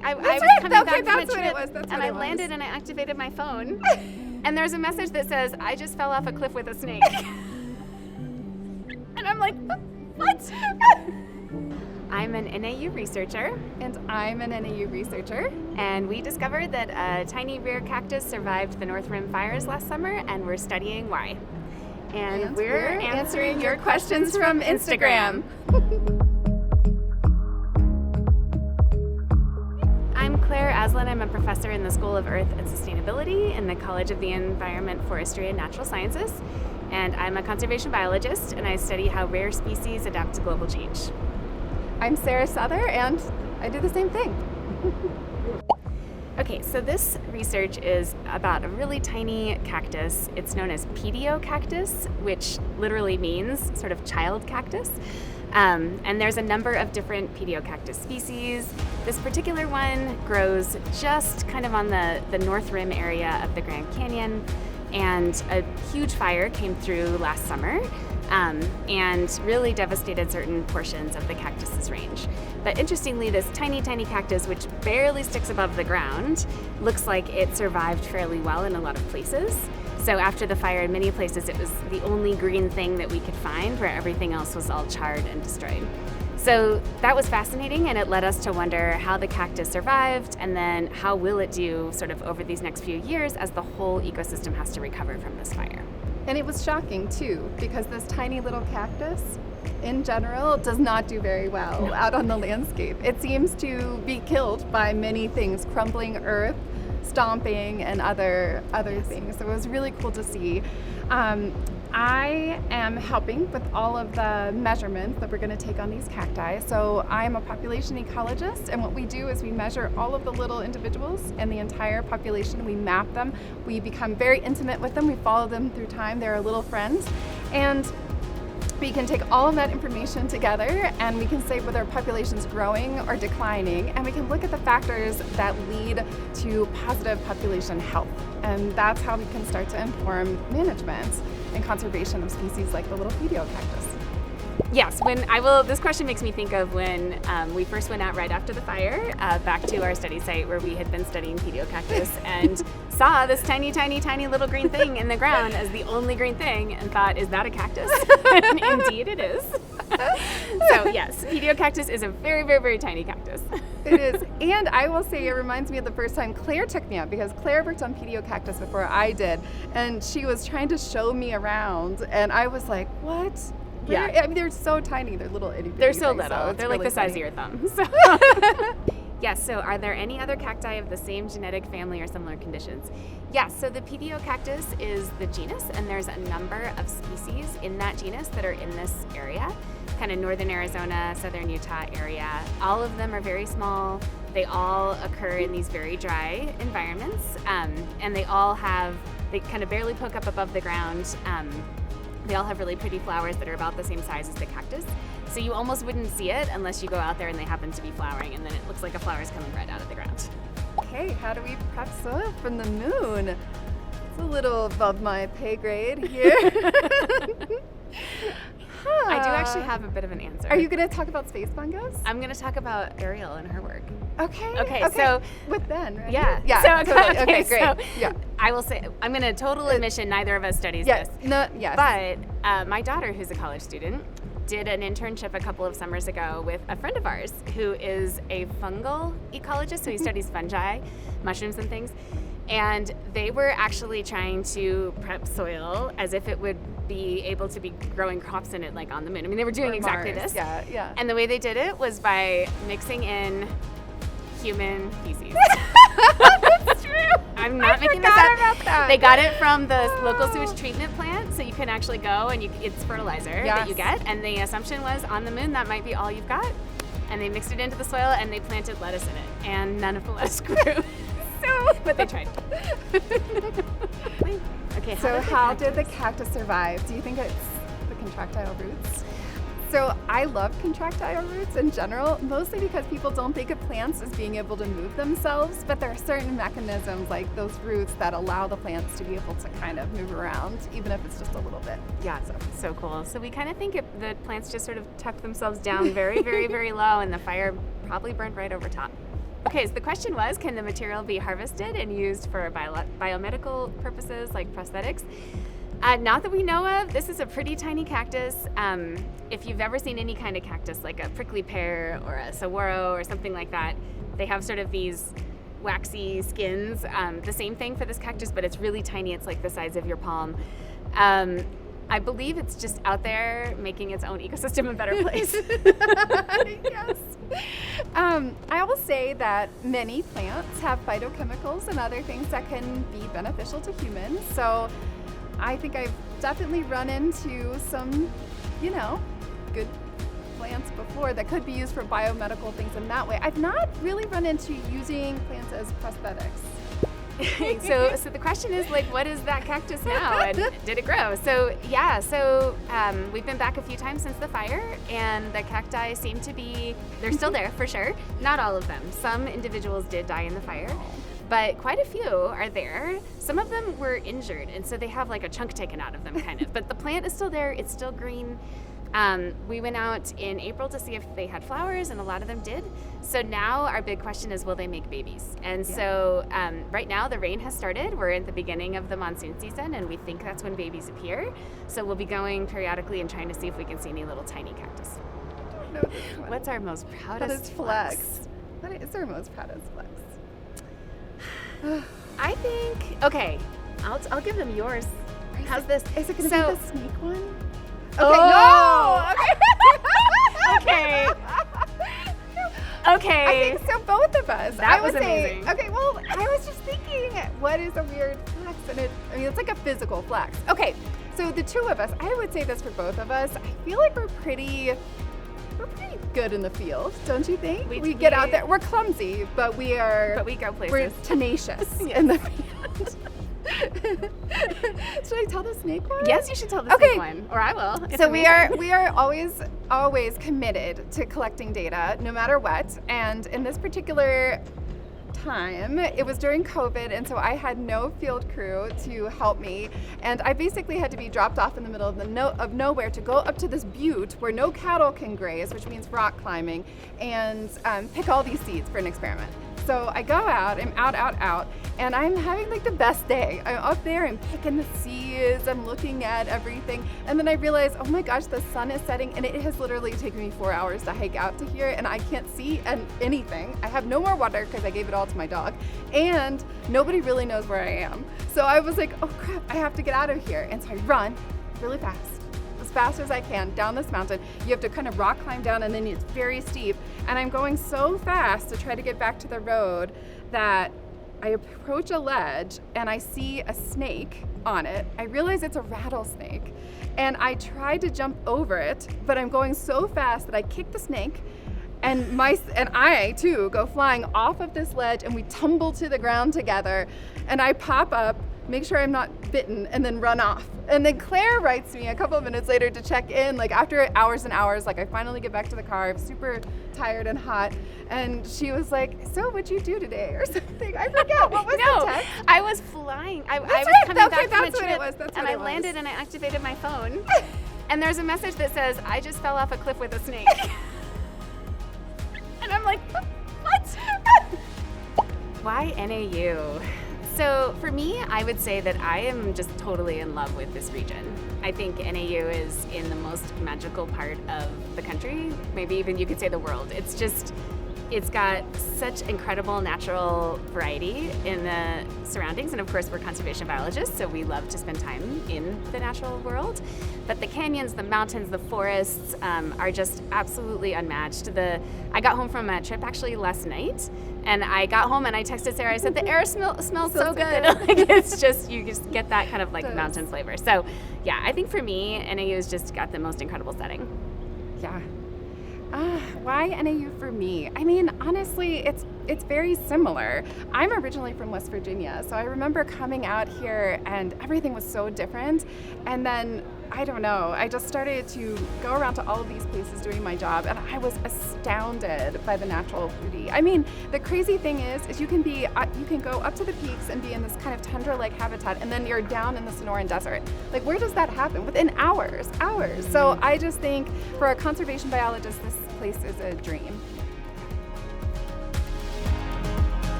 driving. I was right. coming Okay, back that's from what a it trip, was. That's and what I it was. landed and I activated my phone, and there's a message that says, "I just fell off a cliff with a snake," and I'm like, "What?" I'm an NAU researcher, And I'm an NAU researcher. and we discovered that a tiny rare cactus survived the North Rim fires last summer, and we're studying why. And we're answering your questions from Instagram. I'm Clare Aslan. I'm a professor in the School of Earth and Sustainability in the College of the Environment, Forestry, and Natural Sciences. And I'm a conservation biologist, and I study how rare species adapt to global change. I'm Sara Souther, and I do the same thing. Okay, so this research is about a really tiny cactus. It's known as Cactus, which literally means sort of child cactus. And there's a number of different Cactus species. This particular one grows just kind of on the North Rim area of the Grand Canyon. And a huge fire came through last summer and really devastated certain portions of the cactus's range. But interestingly, this tiny, tiny cactus, which barely sticks above the ground, looks like it survived fairly well in a lot of places. So after the fire, in many places, it was the only green thing that we could find, where everything else was all charred and destroyed. So that was fascinating, and it led us to wonder how the cactus survived, and then how will it do sort of over these next few years as the whole ecosystem has to recover from this fire. And it was shocking too, because this tiny little cactus, in general, does not do very well out on the landscape. It seems to be killed by many things, crumbling earth, stomping, and other things. So it was really cool to see. I am helping with all of the measurements that we're going to take on these cacti. So I'm a population ecologist, and what we do is we measure all of the little individuals in the entire population. We map them. We become very intimate with them. We follow them through time. They're our little friends. And we can take all of that information together, and we can say whether a population's growing or declining, and we can look at the factors that lead to positive population health. And that's how we can start to inform management and conservation of species like the little cactus. Yes, this question makes me think of when we first went out right after the fire back to our study site where we had been studying cactus and saw this tiny, tiny, tiny little green thing in the ground as the only green thing and thought, is that a cactus? And indeed it is. So yes, cactus is a very, very, very tiny cactus. It is, and I will say it reminds me of the first time Claire took me out, because Claire worked on cactus before I did, and she was trying to show me around, and I was like, what? Yeah. I mean, they're so tiny. They're little itty bitty. They're so things, little. it's They're like really the size of funny. your thumb. So. Yes, so are there any other cacti of the same genetic family or similar conditions? Yes, so the Cactus is the genus, and there's a number of species in that genus that are in this area, kind of northern Arizona, southern Utah area. All of them are very small. They all occur in these very dry environments, and they kind of barely poke up above the ground. They all have really pretty flowers that are about the same size as the cactus. So you almost wouldn't see it unless you go out there and they happen to be flowering, and then it looks like a flower is coming right out of the ground. Okay, how do we prep soil from the moon? It's a little above my pay grade here. I do actually have a bit of an answer. Are you going to talk about space fungos? I'm going to talk about Ariel and her work. Okay. So with Ben, right? Yeah. Yeah. So, totally. Okay, great. So yeah. I will say, I'm going to total admission, neither of us studies Yes. this. No. Yes. But my daughter, who's a college student, did an internship a couple of summers ago with a friend of ours who is a fungal ecologist. So he studies fungi, mushrooms, and things. And they were actually trying to prep soil as if it would be able to be growing crops in it, like on the moon. I mean, they were doing exactly Mars. this. Yeah. And the way they did it was by mixing in human feces. That's true. I'm not making this forgot up. about that. They got it from the local sewage treatment plant, so you can actually go and it's fertilizer that you get. And the assumption was on the moon that might be all you've got. And they mixed it into the soil and they planted lettuce in it, and none of the lettuce grew. But they tried. Okay. How did the cactus survive? Do you think it's the contractile roots? So I love contractile roots in general, mostly because people don't think of plants as being able to move themselves, but there are certain mechanisms like those roots that allow the plants to be able to kind of move around, even if it's just a little bit. Yeah, so cool. So we kind of think the plants just sort of tuck themselves down very, very, very low, and the fire probably burned right over top. Okay, so the question was, can the material be harvested and used for biomedical purposes like prosthetics? Not that we know of. This is a pretty tiny cactus. If you've ever seen any kind of cactus, like a prickly pear or a saguaro or something like that, they have sort of these waxy skins. The same thing for this cactus, but it's really tiny. It's like the size of your palm. I believe it's just out there making its own ecosystem a better place. Yes. I will say that many plants have phytochemicals and other things that can be beneficial to humans. So I think I've definitely run into some, good plants before that could be used for biomedical things in that way. I've not really run into using plants as prosthetics. So the question is, like, what is that cactus now, and did it grow? So we've been back a few times since the fire, and the cacti seem to be, they're still there for sure. Not all of them. Some individuals did die in the fire, but quite a few are there. Some of them were injured, and so they have like a chunk taken out of them, kind of. But the plant is still there. It's still green. We went out in April to see if they had flowers, and a lot of them did. So now our big question is, will they make babies? And so right now the rain has started. We're at the beginning of the monsoon season, and we think that's when babies appear. So we'll be going periodically and trying to see if we can see any little tiny cactus. I don't know this one. What's our most proudest flex? What is our most proudest flex? I think, okay, I'll give them yours. How's this? Is it going to be the snake one? Okay, no! Okay. Okay. I think so, both of us. That was amazing. Okay, well, I was just thinking, what is a weird flex? And it's like a physical flex. Okay, so the two of us, I would say this for both of us. I feel like we're pretty good in the field, don't you think? We get out there. We're clumsy, but we go places. We're tenacious in the field. Should I tell the snake one? Yes, you should tell the snake one, or I will. It's so amazing. we are always committed to collecting data, no matter what. And in this particular time, it was during COVID, and so I had no field crew to help me, and I basically had to be dropped off in the middle of nowhere to go up to this butte where no cattle can graze, which means rock climbing, and pick all these seeds for an experiment. So I go out, I'm out, and I'm having like the best day. I'm up there, I'm picking the seeds, I'm looking at everything, and then I realize, oh my gosh, the sun is setting, and it has literally taken me 4 hours to hike out to here, and I can't see anything. I have no more water because I gave it all to my dog, and nobody really knows where I am. So I was like, oh crap, I have to get out of here, and so I run really fast as I can down this mountain. You have to kind of rock climb down, and then it's very steep, and I'm going so fast to try to get back to the road that I approach a ledge and I see a snake on it. I realize it's a rattlesnake, and I try to jump over it, but I'm going so fast that I kick the snake, and I too go flying off of this ledge, and we tumble to the ground together, and I pop up, make sure I'm not bitten, and then run off. And then Claire writes me a couple of minutes later to check in, like after hours and hours, like I finally get back to the car, I'm super tired and hot, and she was like, so what'd you do today or something? I forgot, what was the text? I was flying. I was coming back from a trip, and I landed and I activated my phone, and there's a message that says, I just fell off a cliff with a snake. And I'm like, what? Why NAU? So for me, I would say that I am just totally in love with this region. I think NAU is in the most magical part of the country, maybe even you could say the world. It's got such incredible natural variety in the surroundings, and of course we're conservation biologists, so we love to spend time in the natural world. But the canyons, the mountains, the forests are just absolutely unmatched. I got home from a trip actually last night, and I got home and I texted Sarah, I said, the air smells so good. Like, it's just, you just get that kind of like mountain flavor. So yeah, I think for me, NAU has just got the most incredible setting. Yeah. Why NAU for me? I mean, honestly, it's very similar. I'm originally from West Virginia, so I remember coming out here and everything was so different. And then, I don't know, I just started to go around to all of these places doing my job, and I was astounded by the natural beauty. I mean, the crazy thing is you can go up to the peaks and be in this kind of tundra-like habitat, and then you're down in the Sonoran Desert. Like, where does that happen? Within hours. So I just think for a conservation biologist, this place is a dream.